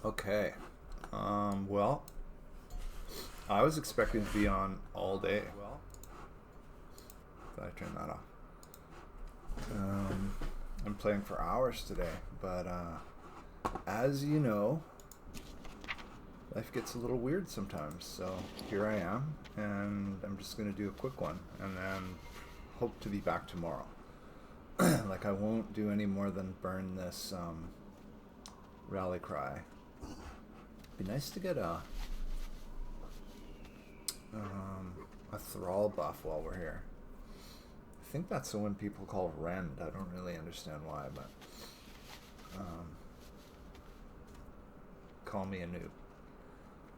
Okay. Well, I was expecting to be on all day. But I turned that off. I'm playing for hours today, but as you know, life gets a little weird sometimes. So here I am, and I'm just going to do a quick one, and then hope to be back tomorrow. Like, I won't do any more than burn this rally cry. Be nice to get a thrall buff while we're here. I think that's the one people call rend. I don't really understand why, but call me a noob.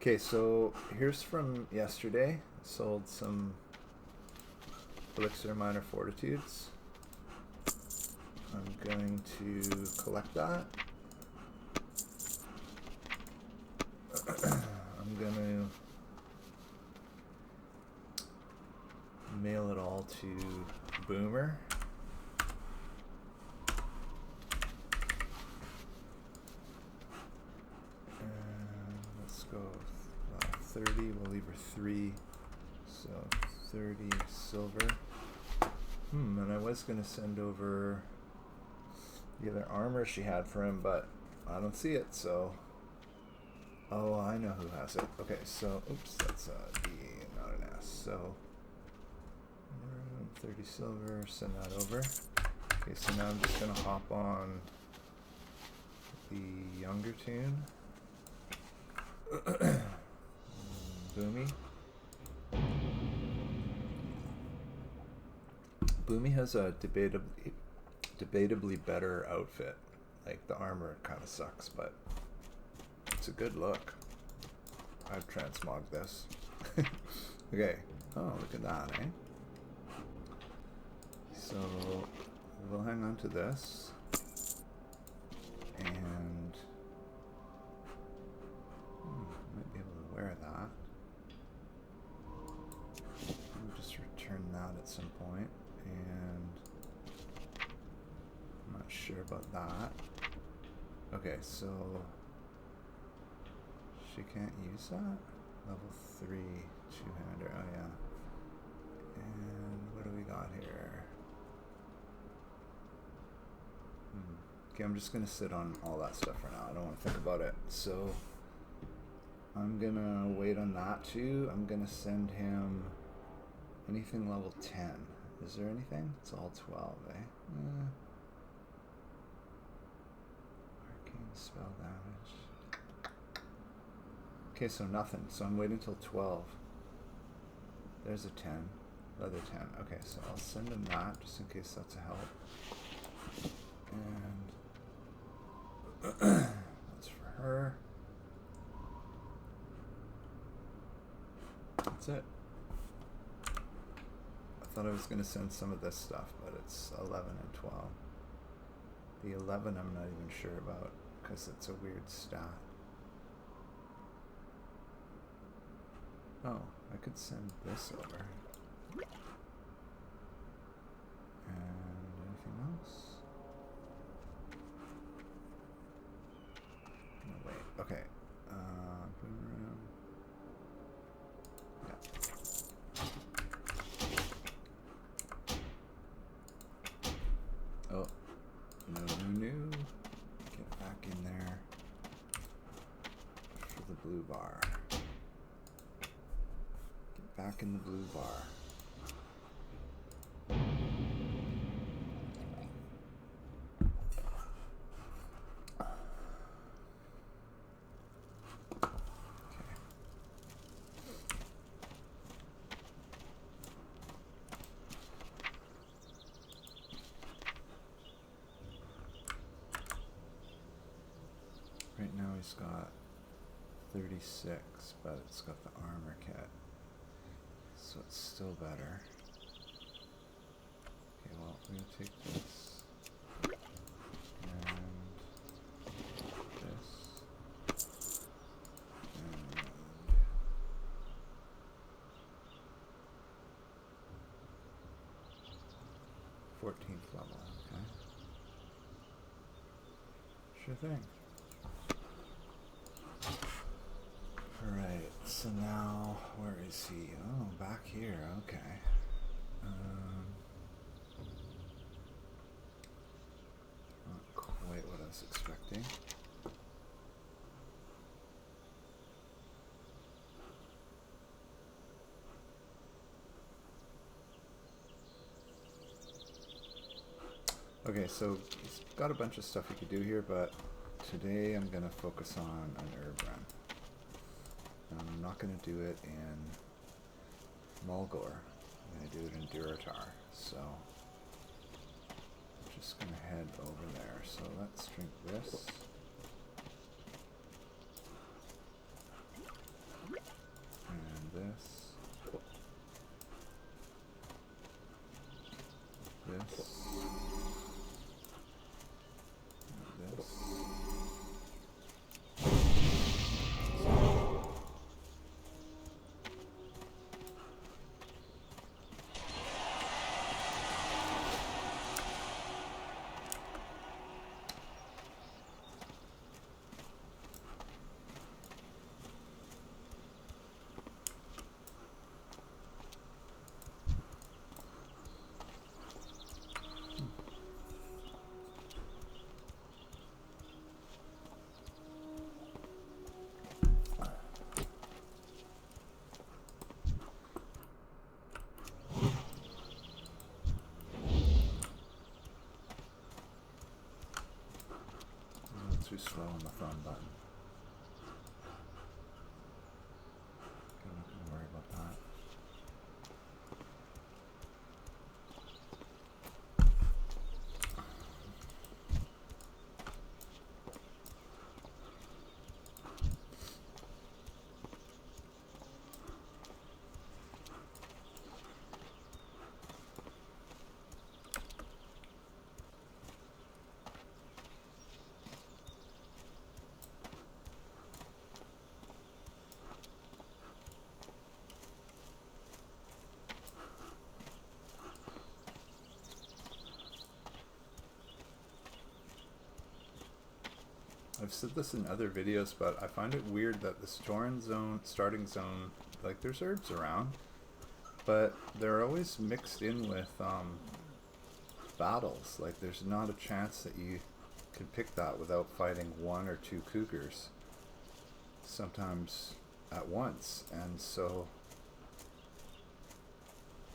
Okay, so here's from yesterday. Sold some Elixir Minor Fortitudes. I'm going to collect that. I'm going to mail it all to Boomer. And let's go 30. We'll leave her 3. So 30 silver. And I was going to send over the other armor she had for him, but I don't see it, so... Oh, I know who has it. Okay, so... Oops, that's a D, not an S. So... 30 silver, send that over. Okay, so now I'm just going to hop on the younger tune. Boomy. Boomy has a debatably better outfit. Like, the armor kind of sucks, but it's a good look. I've transmogged this. Okay. Oh, look at that, eh? So we'll hang on to this, and might be able to wear that. I'll just return that at some point, and I'm not sure about that. Okay, so she can't use that? Level 3 two-hander, oh yeah. And what do we got here? Okay, I'm just going to sit on all that stuff for now. I don't want to think about it. So I'm going to wait on that too. I'm going to send him anything level 10. Is there anything? It's all 12, eh? Arcane spell damage. Okay, so nothing. So I'm waiting till 12. There's a 10. Another 10. Okay, so I'll send him that just in case that's a help. And that's for her. That's it. I thought I was going to send some of this stuff, but it's 11 and 12. The 11 I'm not even sure about because it's a weird stat. Oh, I could send this over. And anything else? No, wait. Okay. Boom room. Yeah. Oh. No. Get back in there for the blue bar. Get back in the blue bar. Right now he's got 36, but it's got the armor kit, so it's still better. Okay, well, we're gonna take this and this and 14th level, okay? Sure thing. Alright, so now, where is he? Oh, back here, okay. Not quite what I was expecting. Okay, so he's got a bunch of stuff he could do here, but today I'm going to focus on an herb run. I'm not going to do it in Mulgore. I'm going to do it in Duratar. So I'm just going to head over there. So let's drink this. And this. This. And this. Too slow on the thumb button. I'm not going to worry about that. I've said this in other videos, but I find it weird that this Tauren zone, starting zone, like there's herbs around, but they're always mixed in with battles. Like there's not a chance that you can pick that without fighting one or two cougars, sometimes at once. And so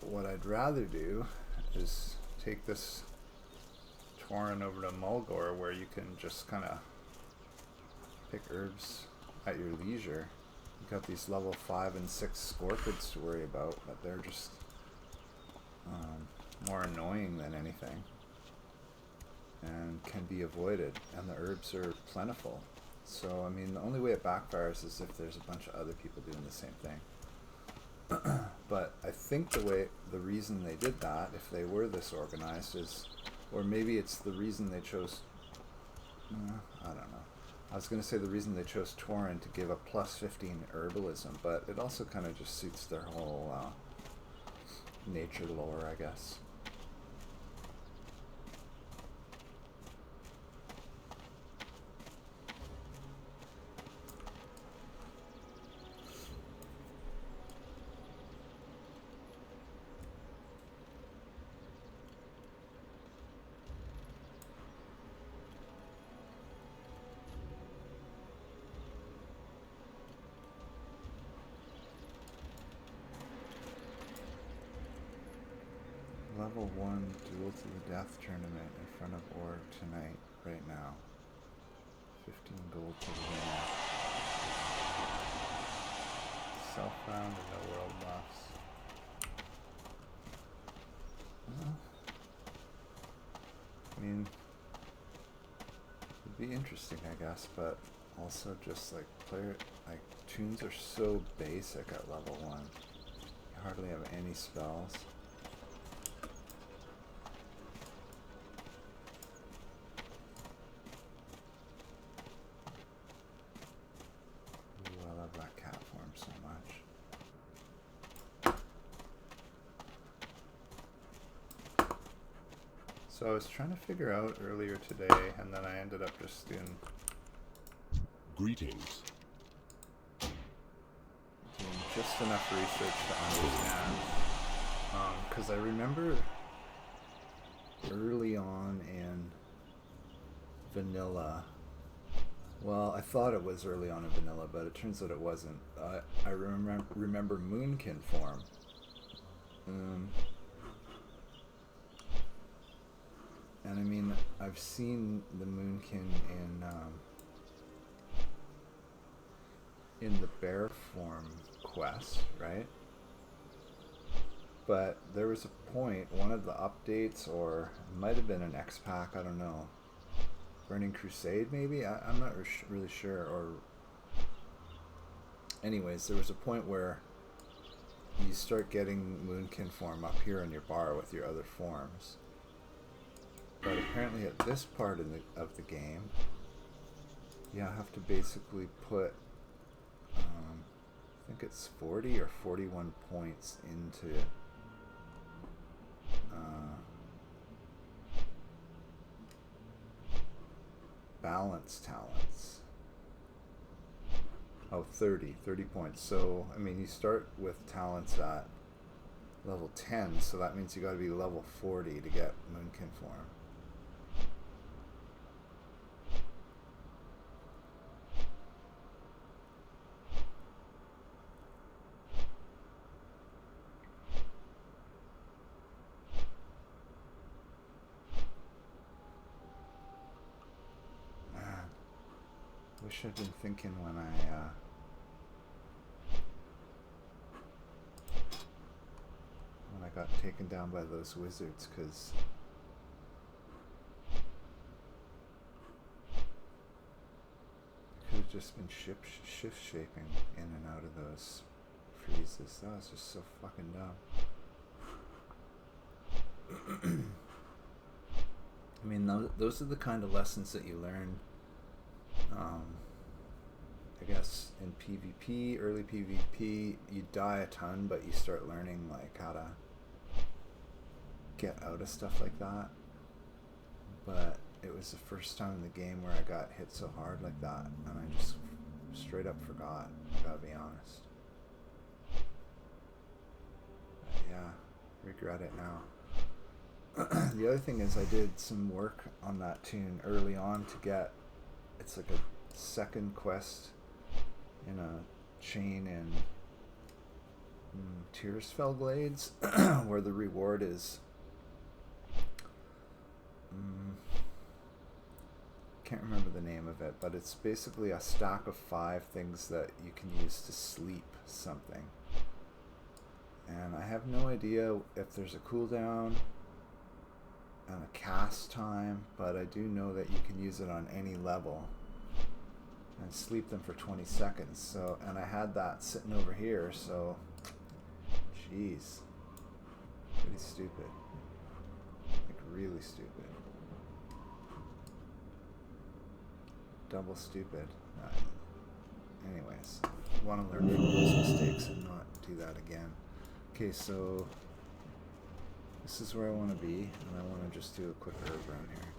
what I'd rather do is take this Tauren over to Mulgore, where you can just kind of pick herbs at your leisure. You got these level 5 and 6 scorpids to worry about, but they're just more annoying than anything and can be avoided, and the herbs are plentiful. So I mean, the only way it backfires is if there's a bunch of other people doing the same thing. But I think the reason they did that, if they were this organized, is, or maybe it's the reason they chose, I don't know. I was going to say the reason they chose Tauren to give a plus 15 herbalism, but it also kind of just suits their whole nature lore, I guess. Level 1 duel to the death tournament in front of Org tonight, right now. 15 gold to the winner. Self-round and no world buffs. I mean, it'd be interesting, I guess, but also just like tunes are so basic at level 1. You hardly have any spells. So I was trying to figure out earlier today, and then I ended up just doing... Greetings. just enough research to understand. Because I remember early on in vanilla, well, I thought it was early on in vanilla, but it turns out it wasn't. I remember Moonkin form. And I mean, I've seen the Moonkin in the bear form quest, right? But there was a point, one of the updates, or it might have been an X-Pack, I don't know. Burning Crusade, maybe? I'm not really sure. Or, anyways, there was a point where you start getting Moonkin form up here in your bar with your other forms. But apparently at this part of the game, you have to basically put, I think it's 40 or 41 points into balance talents. Oh, 30 points. So, I mean, you start with talents at level 10, so that means you got to be level 40 to get Moonkin form. Wish I'd been thinking when I got taken down by those wizards, because I could have just been shift shaping in and out of those freezes. That was just so fucking dumb. I mean, those are the kind of lessons that you learn, I guess, in PvP, early PvP. You die a ton, but you start learning like how to get out of stuff like that. But it was the first time in the game where I got hit so hard like that, and I just straight up forgot, I gotta be honest. But yeah, regret it now. The other thing is I did some work on that tune early on to get, it's like a second quest in a chain in Tearsfell Glades, where the reward is, can't remember the name of it, but it's basically a stack of 5 things that you can use to sleep something. And I have no idea if there's a cooldown and a cast time, but I do know that you can use it on any level and sleep them for 20 seconds. So, and I had that sitting over here, so jeez, pretty stupid, like really stupid, double stupid. Anyways, I want to learn from those mistakes and not do that again. Okay, so this is where I want to be, and I want to just do a quick herb around here.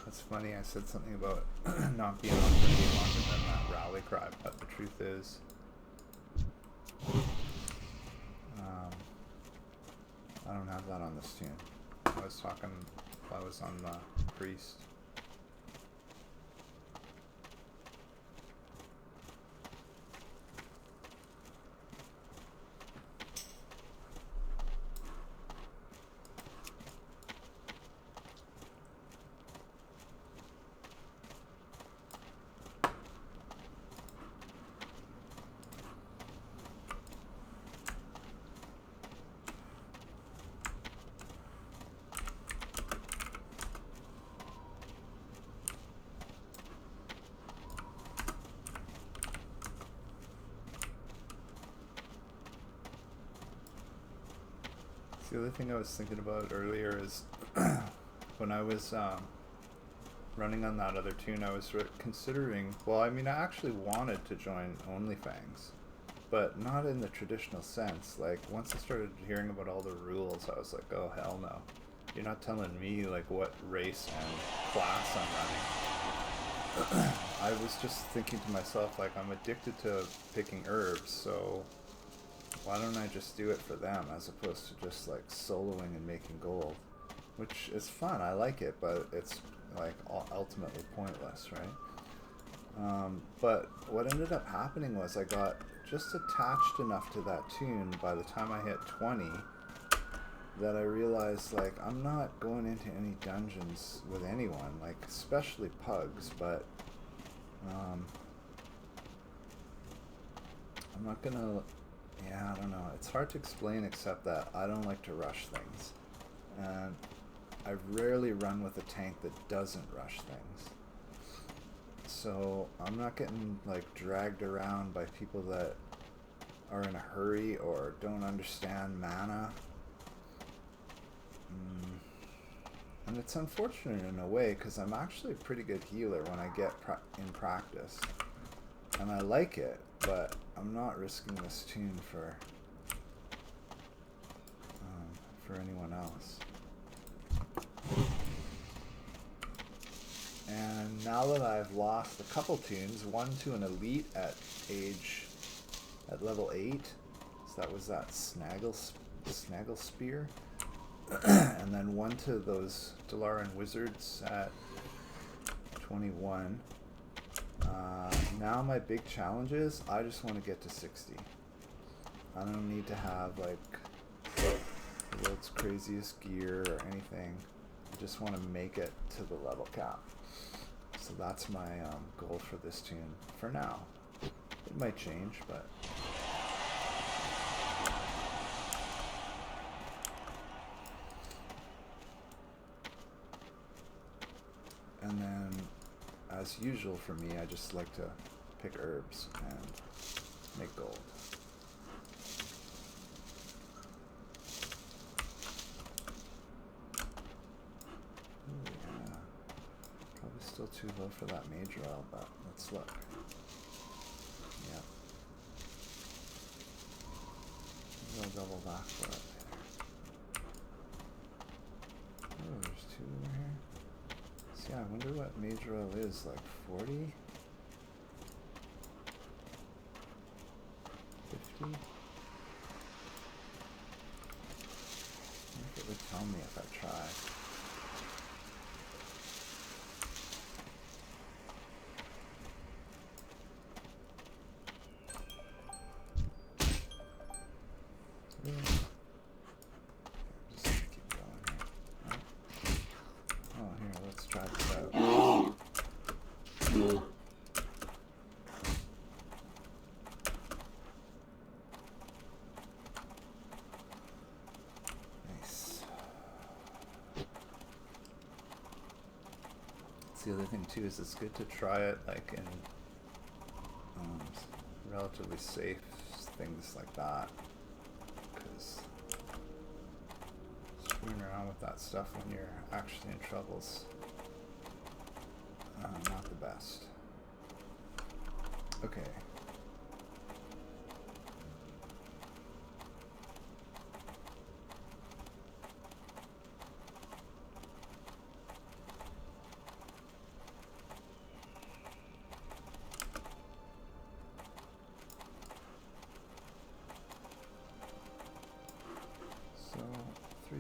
It's funny, I said something about not being on for any longer than that rally cry, but the truth is, I don't have that on this tune. I was talking while I was on the priest. The other thing I was thinking about earlier is when I was running on that other tune, I was considering, well, I mean, I actually wanted to join OnlyFans, but not in the traditional sense. Like, once I started hearing about all the rules, I was like, oh, hell no. You're not telling me, like, what race and class I'm running. I was just thinking to myself, like, I'm addicted to picking herbs, so why don't I just do it for them as opposed to just, like, soloing and making gold? Which is fun, I like it, but it's, like, ultimately pointless, right? But what ended up happening was I got just attached enough to that tune by the time I hit 20 that I realized, like, I'm not going into any dungeons with anyone, like, especially pugs, but I'm not gonna, yeah, I don't know, it's hard to explain except that I don't like to rush things, and I rarely run with a tank that doesn't rush things. So I'm not getting, like, dragged around by people that are in a hurry or don't understand mana. And it's unfortunate in a way because I'm actually a pretty good healer when I get in practice. And I like it, but I'm not risking this tune for anyone else. And now that I've lost a couple tunes, one to an elite at level 8, so that was that Snaggle Spear, and then one to those Tauren Wizards at 21. Now my big challenge is I just want to get to 60. I don't need to have, like, the world's craziest gear or anything. I just want to make it to the level cap. So that's my goal for this tune for now. It might change, but and then, as usual for me, I just like to pick herbs and make gold. Ooh, yeah. Probably still too low for that major oil, but let's look. Yep. Maybe I'll double back for it later. Oh, there's 2 over here. So yeah, I wonder what major oil is, like 40? 50? I wonder if it would tell me if I try. Just keep going here. Oh, here, let's try this out. Nice. That's the other thing too, is it's good to try it like in relatively safe things like that, because screwing around with that stuff when you're actually in trouble's not the best. Okay.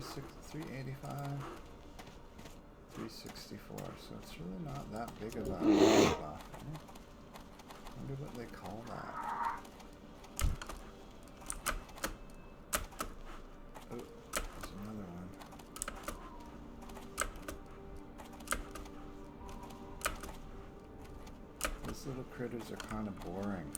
So 385, 364. So it's really not that big of a buff. I wonder what they call that. Oh, there's another one. These little critters are kind of boring.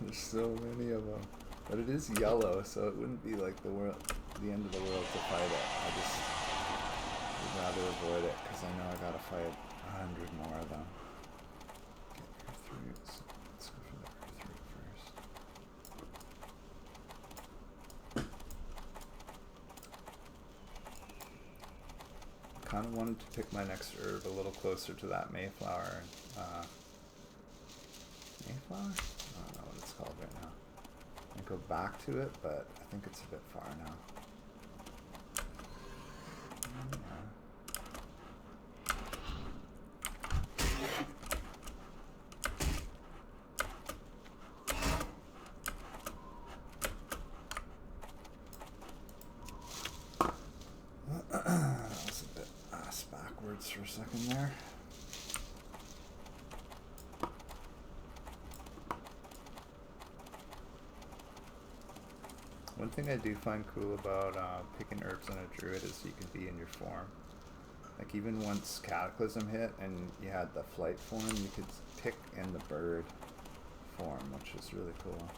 There's so many of them. But it is yellow, so it wouldn't be like the end of the world to fight it. I just would rather avoid it because I know I gotta fight 100 more of them. Okay, let's go for the earth root first. kind of wanted to pick my next herb a little closer to that Mayflower. Mayflower? I don't know what it's called right now. I go back to it, but I think it's a bit far now. That was a bit ass backwards for a second there. One thing I do find cool about picking herbs on a druid is you can be in your form. Like even once Cataclysm hit and you had the flight form, you could pick in the bird form, which is really cool.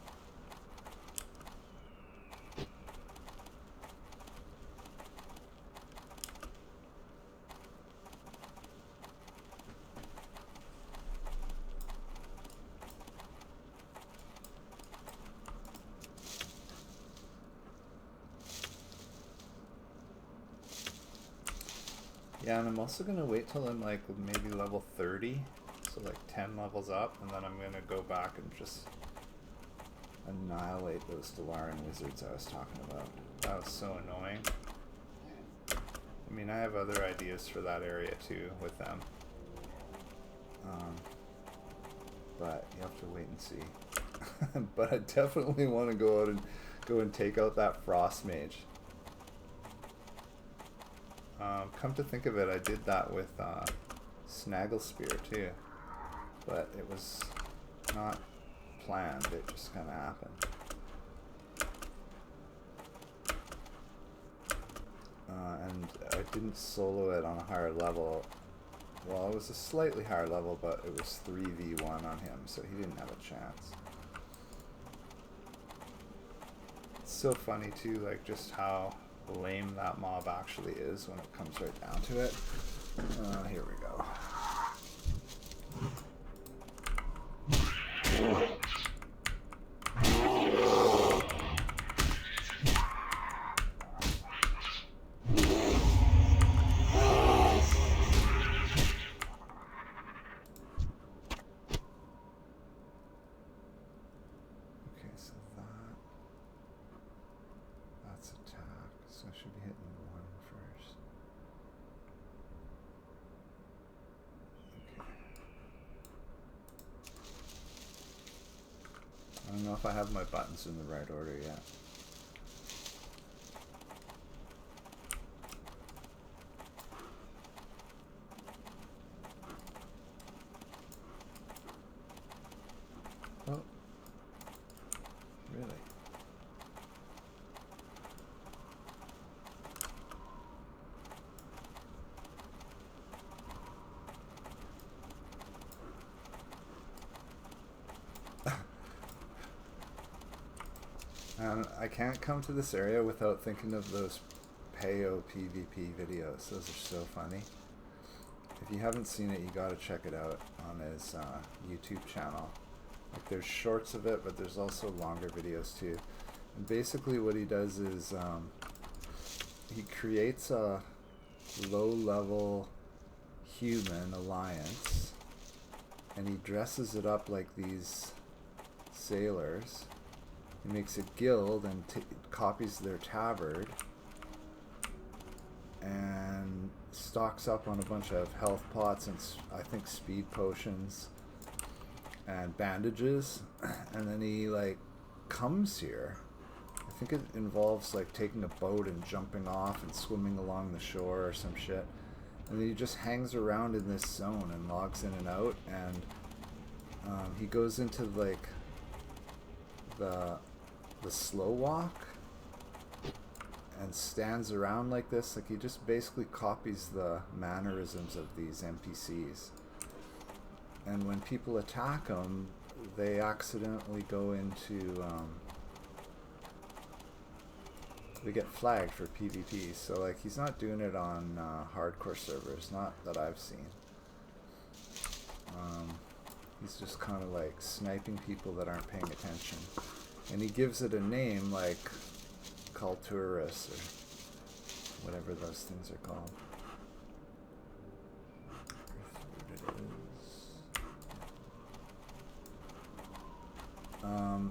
Yeah, and I'm also going to wait till I'm like maybe level 30, so like 10 levels up, and then I'm going to go back and just annihilate those Tauren wizards I was talking about. That was so annoying. I mean, I have other ideas for that area too with them. But you have to wait and see. But I definitely want to go out and take out that frost mage. Come to think of it, I did that with Snaggle Spear too, but it was not planned, it just kind of happened. And I didn't solo it on a higher level. Well, it was a slightly higher level, but it was 3v1 on him, so he didn't have a chance. It's so funny too, like just how lame that mob actually is when it comes right down to it. Here we go. Okay, so that's attack, so I should be hitting one first. Okay. I don't know if I have my buttons in the right order yet. Oh, really? I can't come to this area without thinking of those Payo PvP videos. Those are so funny. If you haven't seen it, you gotta check it out on his YouTube channel. Like there's shorts of it, but there's also longer videos too. And basically what he does is he creates a low-level human alliance, and he dresses it up like these sailors. He makes a guild and copies their tabard and stocks up on a bunch of health pots and I think speed potions and bandages, and then he like comes here. I think it involves like taking a boat and jumping off and swimming along the shore or some shit, and then he just hangs around in this zone and logs in and out, and he goes into like the slow walk and stands around like this. Like he just basically copies the mannerisms of these NPCs, and when people attack him, they accidentally go into they get flagged for PvP. So like he's not doing it on hardcore servers, not that I've seen. He's just kind of like sniping people that aren't paying attention. And he gives it a name like Culturus or whatever those things are called.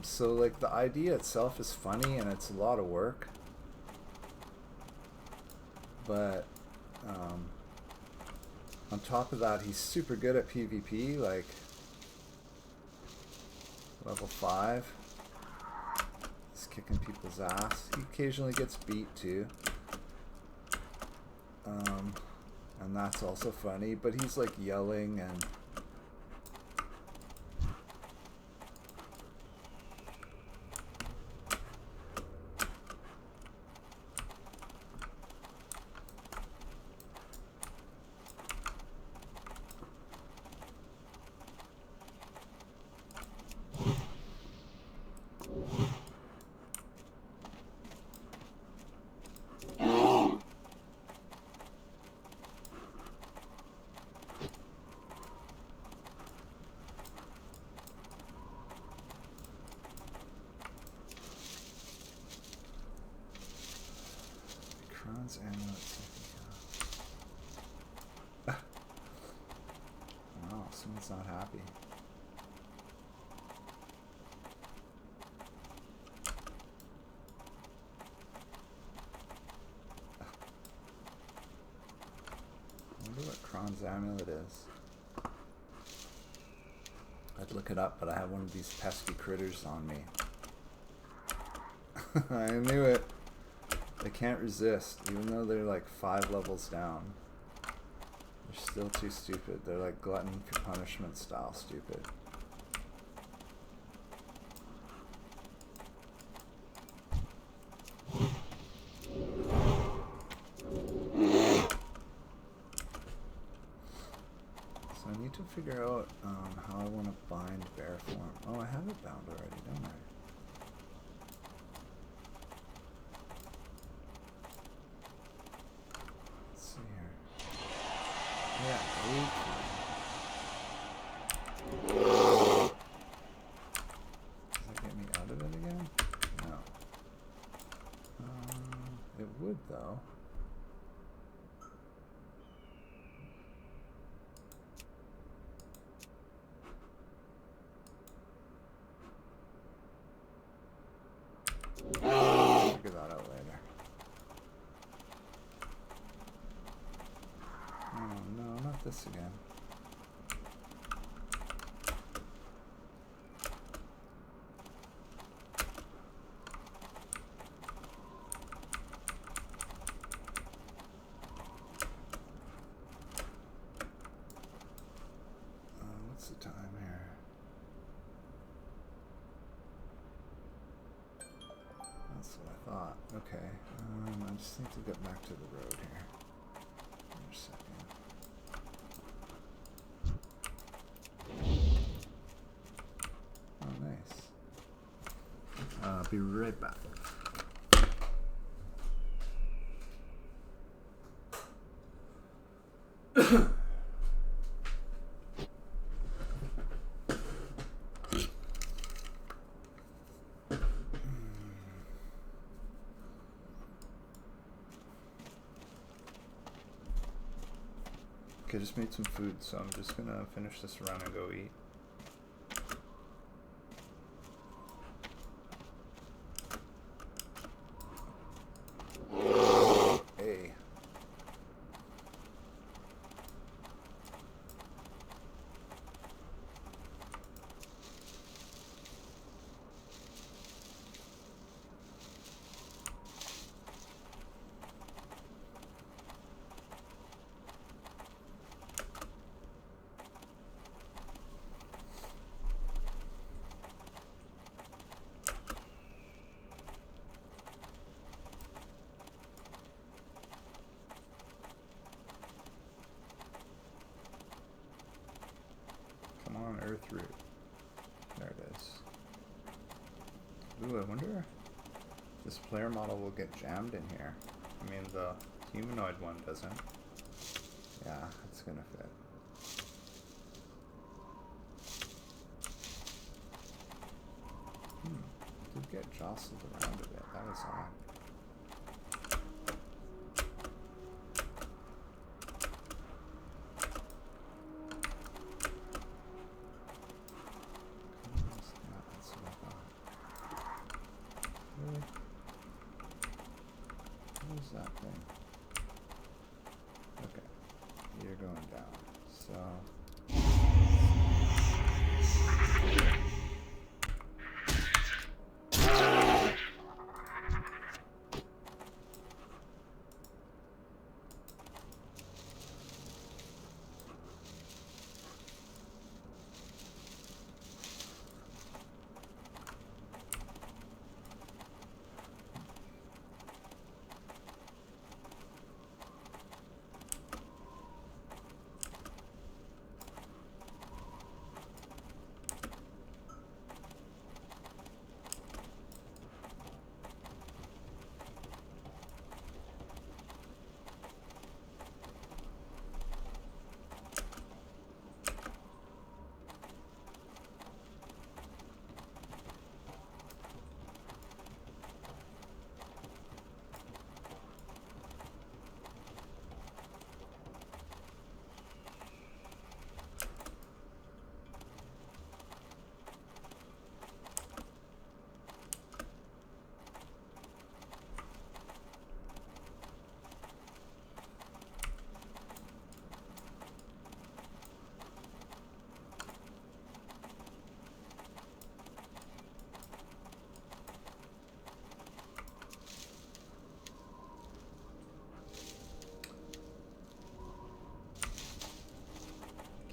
So like the idea itself is funny and it's a lot of work, but on top of that, he's super good at PvP, like level 5. He's kicking people's ass. He occasionally gets beat too. And that's also funny, but he's like yelling and oh, someone's not happy. I wonder what Kron's amulet is. I'd look it up, but I have one of these pesky critters on me. I knew it. They can't resist, even though they're like 5 levels down. They're still too stupid. They're like glutton for punishment style stupid. So I need to figure out how I want to bind bear form. Oh, I have it bound already, don't I? Yeah, does that get me out of it again? No. It would though. Figure that out later. Oh no, not this again. What's the time here? That's what I thought. Okay. I just need to get back to the road here. For a second. Oh, nice. I'll be right back. Okay, I just made some food, so I'm just gonna finish this run and go eat. Hey. Earth root. There it is. Ooh, I wonder if this player model will get jammed in here. I mean, the humanoid one doesn't. Yeah, it's gonna fit. It did get jostled around a bit. That was odd.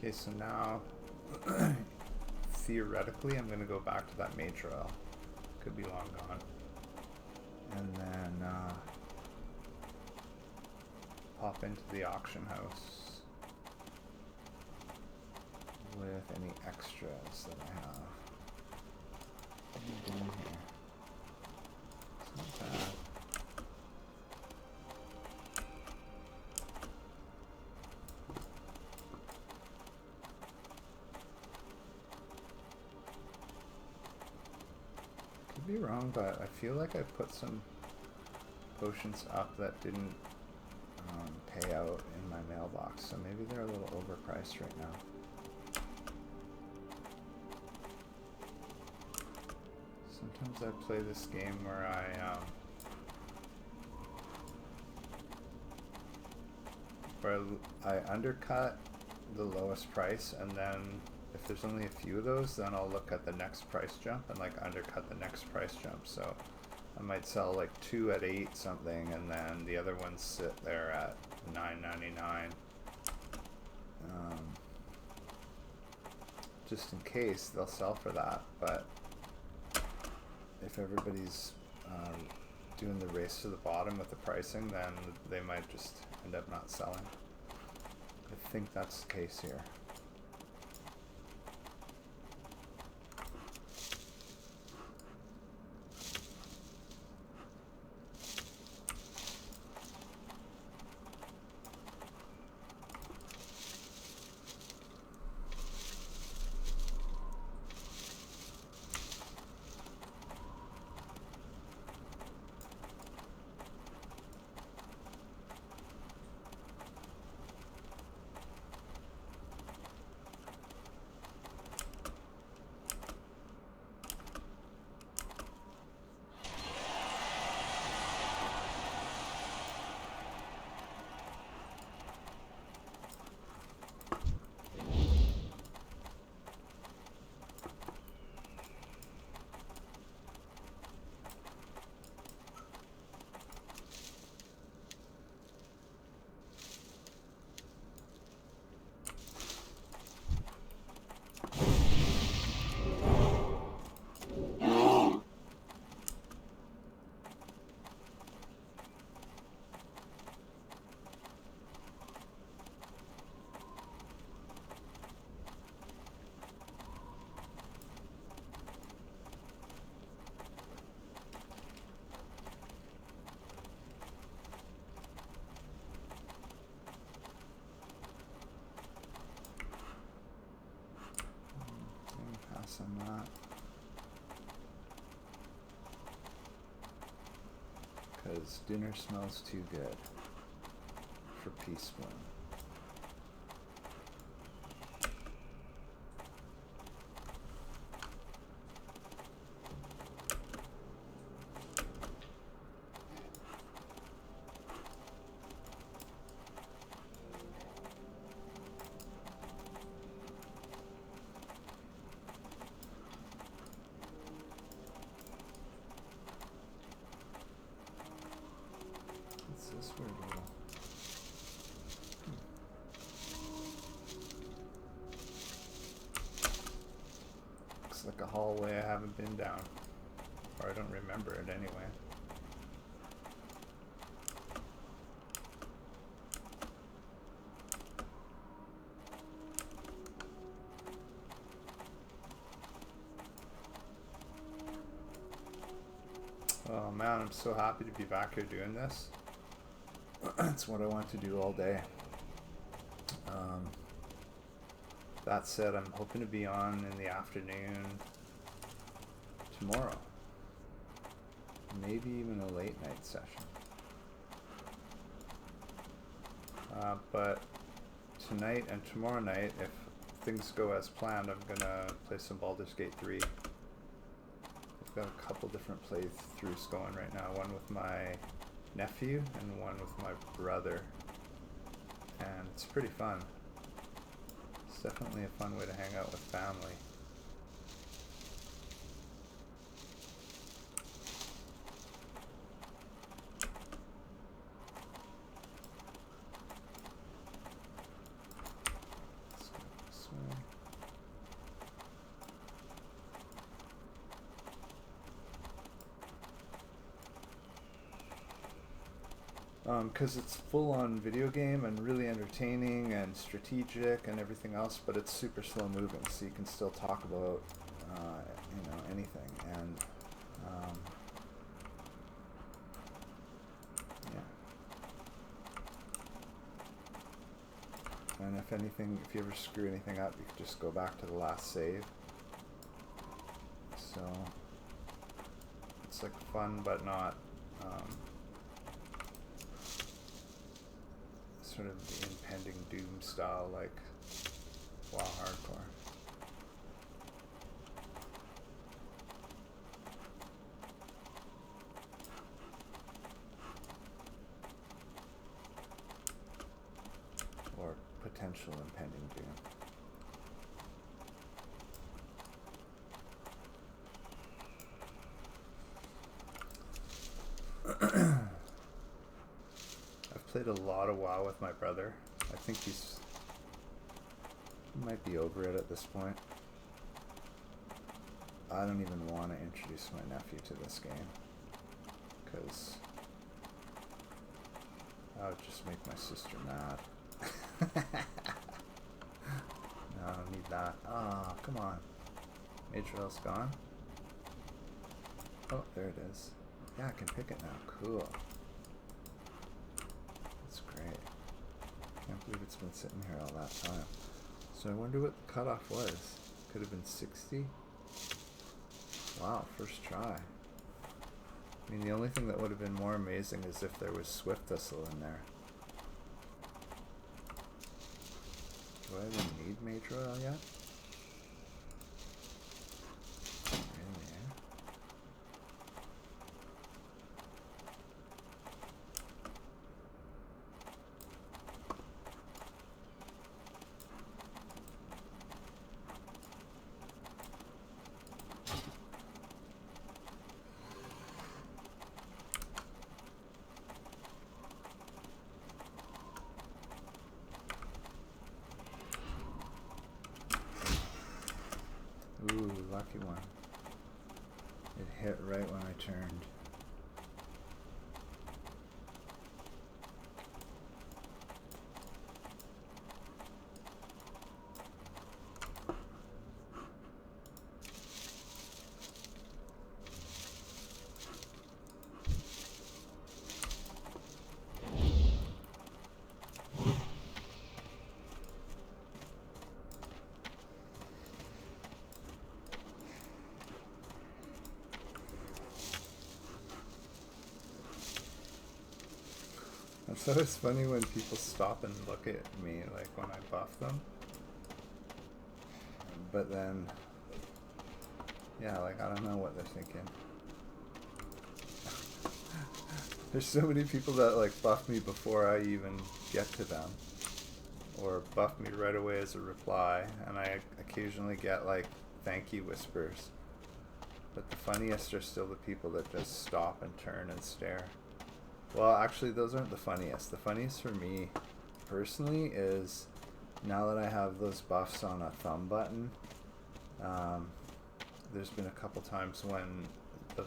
Okay, so now theoretically I'm going to go back to that mage royal. Could be long gone. And then pop into the auction house with any extras that I have. What are you doing here? It's not bad. Could be wrong, but I feel like I put some potions up that didn't pay out in my mailbox, so maybe they're a little overpriced right now. Sometimes I play this game where I undercut the lowest price, and then if there's only a few of those, then I'll look at the next price jump and like undercut the next price jump. So I might sell like 2 at 8 something, and then the other ones sit there at $9.99. Just in case they'll sell for that, but if everybody's doing the race to the bottom with the pricing, then they might just end up not selling. I think that's the case here. On that, because dinner smells too good for Peace Bloom. This weird little looks like a hallway I haven't been down, or I don't remember it anyway. Oh man, I'm so happy to be back here doing this. That's what I want to do all day. That said, I'm hoping to be on in the afternoon tomorrow. Maybe even a late night session. But tonight and tomorrow night, if things go as planned, I'm gonna play some Baldur's Gate 3. I've got a couple different playthroughs going right now. One with my nephew and one with my brother, and it's pretty fun. It's definitely a fun way to hang out with family. Let's go Because it's full-on video game and really entertaining and strategic and everything else, but it's super slow moving, so you can still talk about anything. And yeah. And if you ever screw anything up, you can just go back to the last save. So it's like fun, but not sort of the impending doom style like WoW Hardcore. Or potential impending doom. I've played a lot of WoW with my brother. I think he might be over it at this point. I don't even want to introduce my nephew to this game, because that would just make my sister mad. No, I don't need that. Oh, come on. Major L's gone? Oh, there it is. Yeah, I can pick it now. Cool. That's great. Can't believe it's been sitting here all that time. So I wonder what the cutoff was. Could have been 60? Wow, first try. I mean, the only thing that would have been more amazing is if there was Swift Thistle in there. Do I even need Major Oil yet? Really, eh? Ooh, lucky one. It hit right when I turned. It's always funny when people stop and look at me, like when I buff them. But then, yeah, like I don't know what they're thinking. There's so many people that like buff me before I even get to them, or buff me right away as a reply, and I occasionally get like thank you whispers. But the funniest are still the people that just stop and turn and stare. Well, actually, those aren't the funniest. The funniest for me, personally, is now that I have those buffs on a thumb button, there's been a couple times when the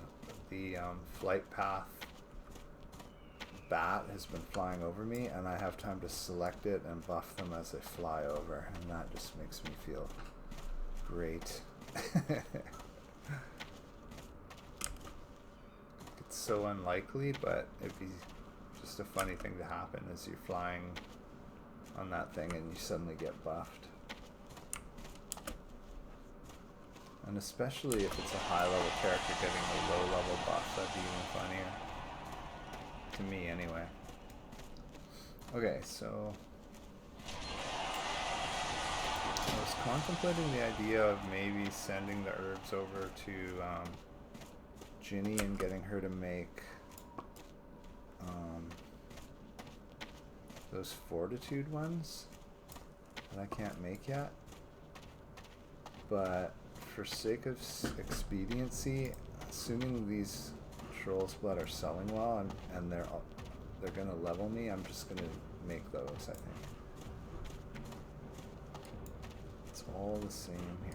flight path bat has been flying over me, and I have time to select it and buff them as they fly over, and that just makes me feel great. So unlikely, but it'd be just a funny thing to happen as you're flying on that thing and you suddenly get buffed. And especially if it's a high level character getting a low level buff, that'd be even funnier. To me anyway. Okay, so I was contemplating the idea of maybe sending the herbs over to Ginny and getting her to make those fortitude ones that I can't make yet. But for sake of expediency, assuming these Troll's Blood are selling well and they're gonna level me, I'm just gonna make those, I think. It's all the same here.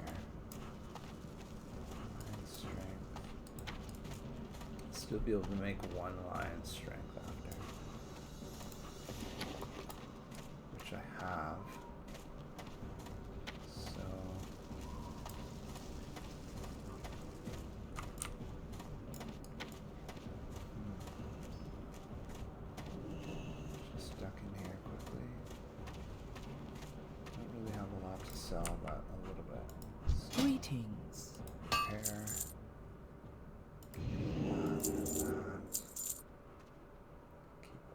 Still be able to make one lion strength after. have. So just duck in here quickly. Don't really have a lot to sell, but a little bit. So Greetings. repair. That. Keep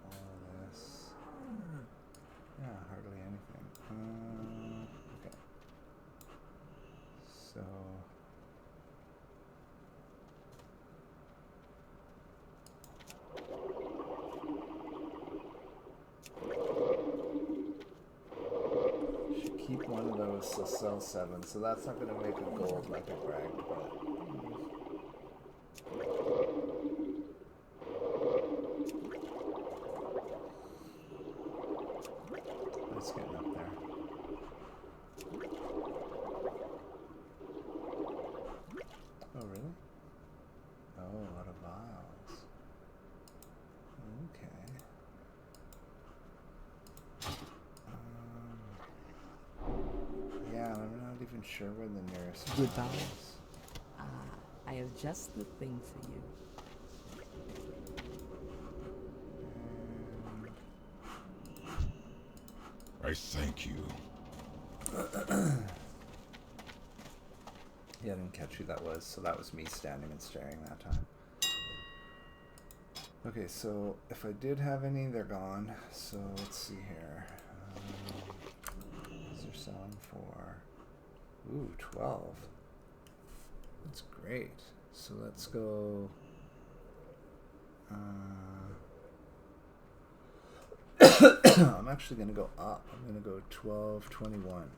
all of this. Yeah, hardly anything. Okay. So should keep one of those, so sell 7. So that's not going to make a gold like I bragged, but it's getting up there. Oh, really? Oh, a lot of vials. Okay. Yeah, I'm not even sure where the nearest Goodbye. vial is. I have just the thing for you. I thank you. Yeah, I didn't catch who that was, so that was me standing and staring that time. Okay, so if I did have any, they're gone. So let's see here. These are selling for, ooh, 12. That's great. So let's go. I'm actually going to go up. I'm going to go 12.21.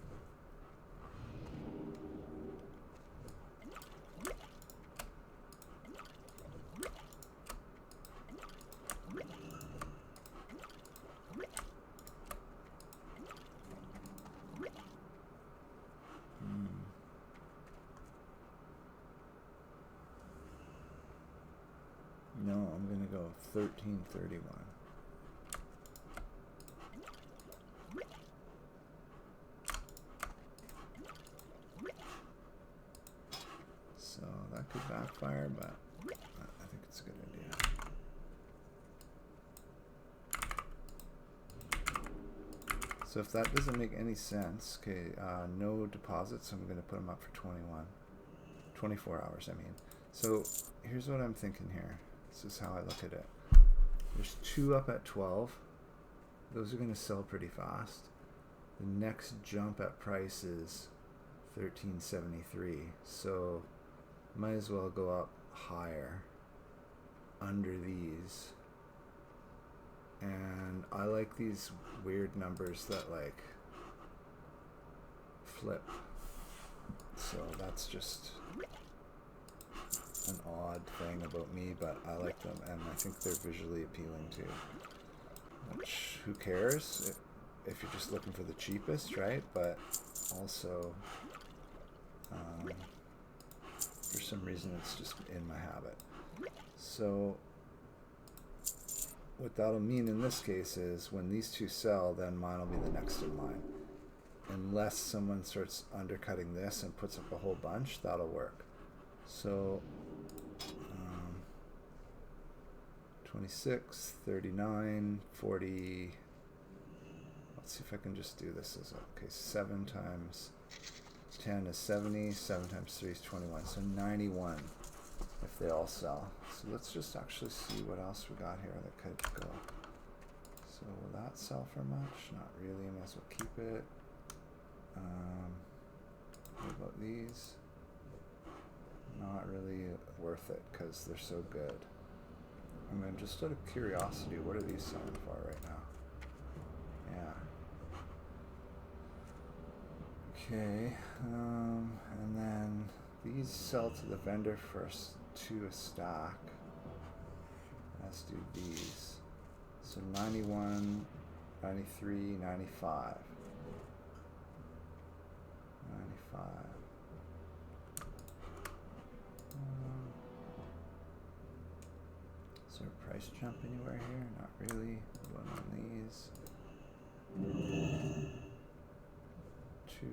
No, I'm going to go 13.31. So that could backfire, but I think it's a good idea. So if that doesn't make any sense, okay, no deposits, I'm going to put them up for 24 hours, I mean. So here's what I'm thinking here. This is how I look at it. There's 2 up at 12. Those are going to sell pretty fast. The next jump at price is 13.73. So might as well go up higher under these. And I like these weird numbers that like flip. So that's just an odd thing about me, but I like them and I think they're visually appealing too. Which, who cares if you're just looking for the cheapest, right? But also, for some reason it's just in my habit. So what that'll mean in this case is when these 2 sell, then mine will be the next in line. Unless someone starts undercutting this and puts up a whole bunch, that'll work. So 26, 39, 40. Let's see if I can just do this as okay. 7 times 10 is 70. 7 times 3 is 21. So 91 if they all sell. So let's just actually see what else we got here that could go. So will that sell for much? Not really. I may as well keep it. What about these? Not really worth it because they're so good. I mean, just out of curiosity, what are these selling for right now? Yeah. Okay. And then these sell to the vendor first 2 a stack. Let's do these. So 91, 93, 95. 95. Is there a price jump anywhere here? Not really. Going on these. 2,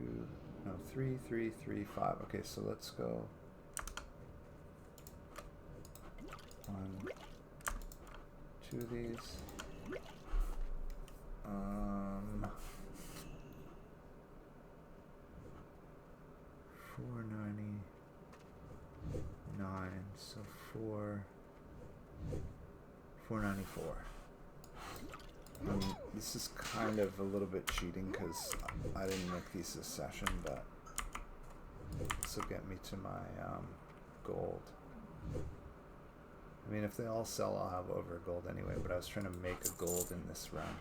no, 3, 3, 3, 5. Okay, so let's go 1, 2 of these. 499, so 494. This is kind of a little bit cheating because I didn't make these this session, but this will get me to my gold. I mean, if they all sell, I'll have over gold anyway, but I was trying to make a gold in this run.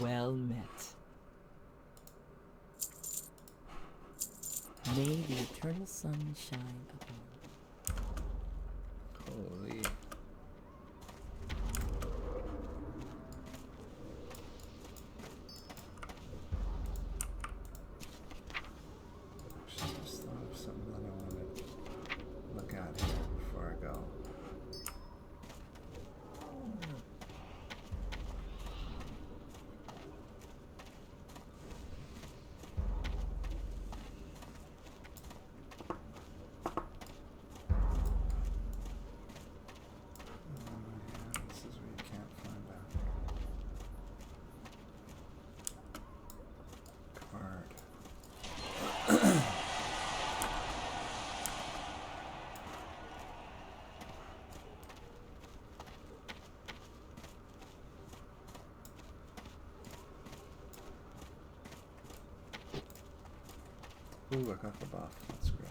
Well met. May the eternal sun shine upon you. Holy. Just thought of something that I wanted to look at here before I go. Ooh, I got the buff. That's great.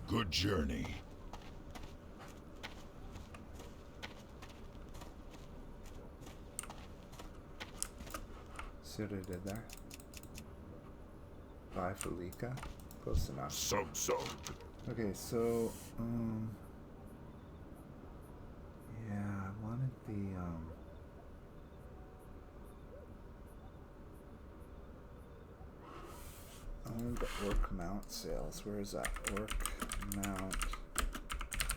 Good journey. See what I did there? Bye, Felica. Close enough. Sub. Okay, so, yeah, I wanted the, orc mount sales. Where is that? Orc mount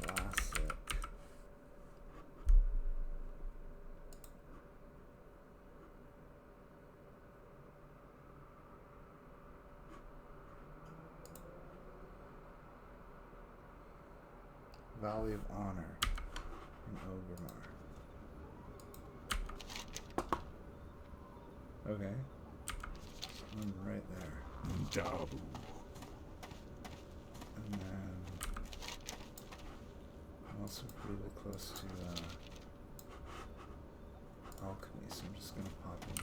classic. Valley of Honor in Overmar. Okay. I'm right there. Dabu. And then I'm also really close to alchemy, so I'm just gonna pop in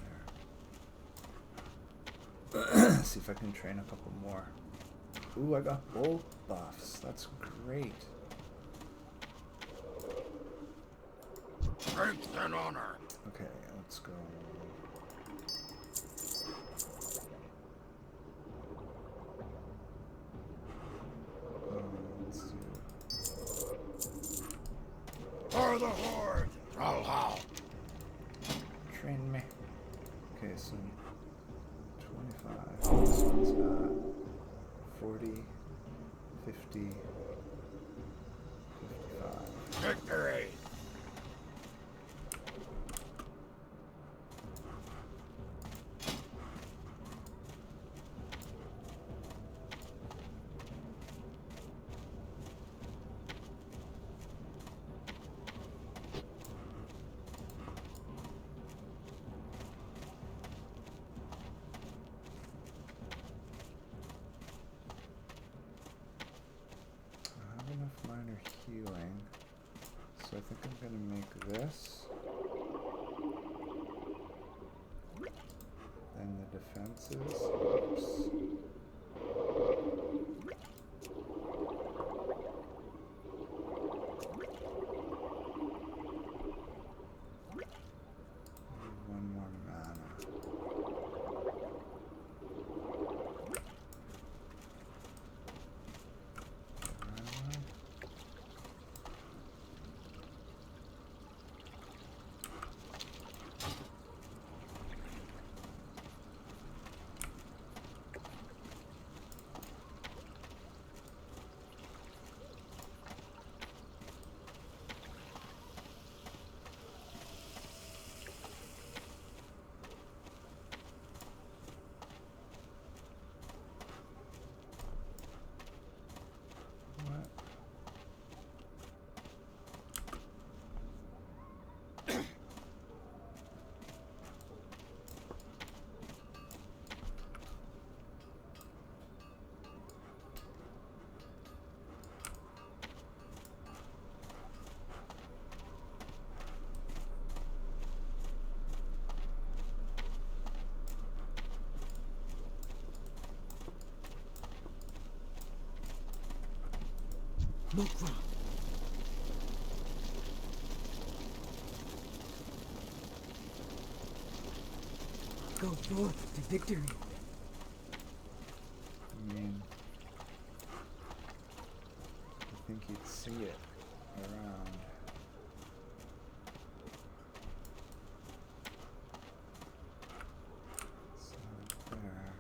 there. See if I can train a couple more. Ooh, I got both buffs. That's great. Strength and honor. Okay, let's go. Let's do For the horde. How? train me. Okay, so 25. This one's got 40, 50, 55. Victory. Minor healing, so I think I'm gonna make this, then the defenses. Oops. One more mana. Mokra. Go forth to victory. I mean, I think you'd see it around. So there.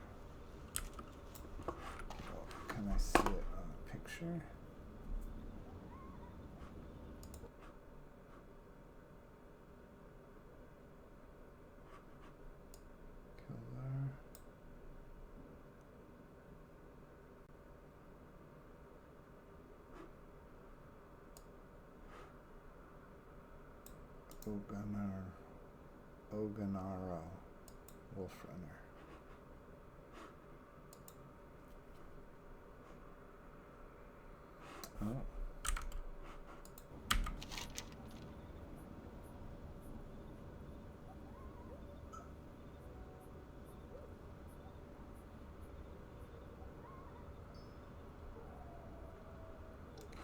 Oh, can I see it on a picture? Killer. Oganaro, Wolf Runner. Oh.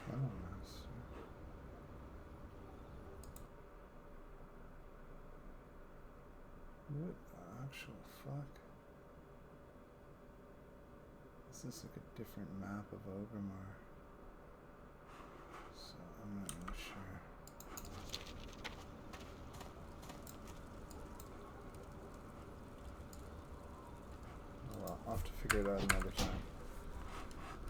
Kennel Master. What the actual fuck? This is like a different map of Ogrimmar. So I'm not really sure. Well, I'll have to figure it out another time.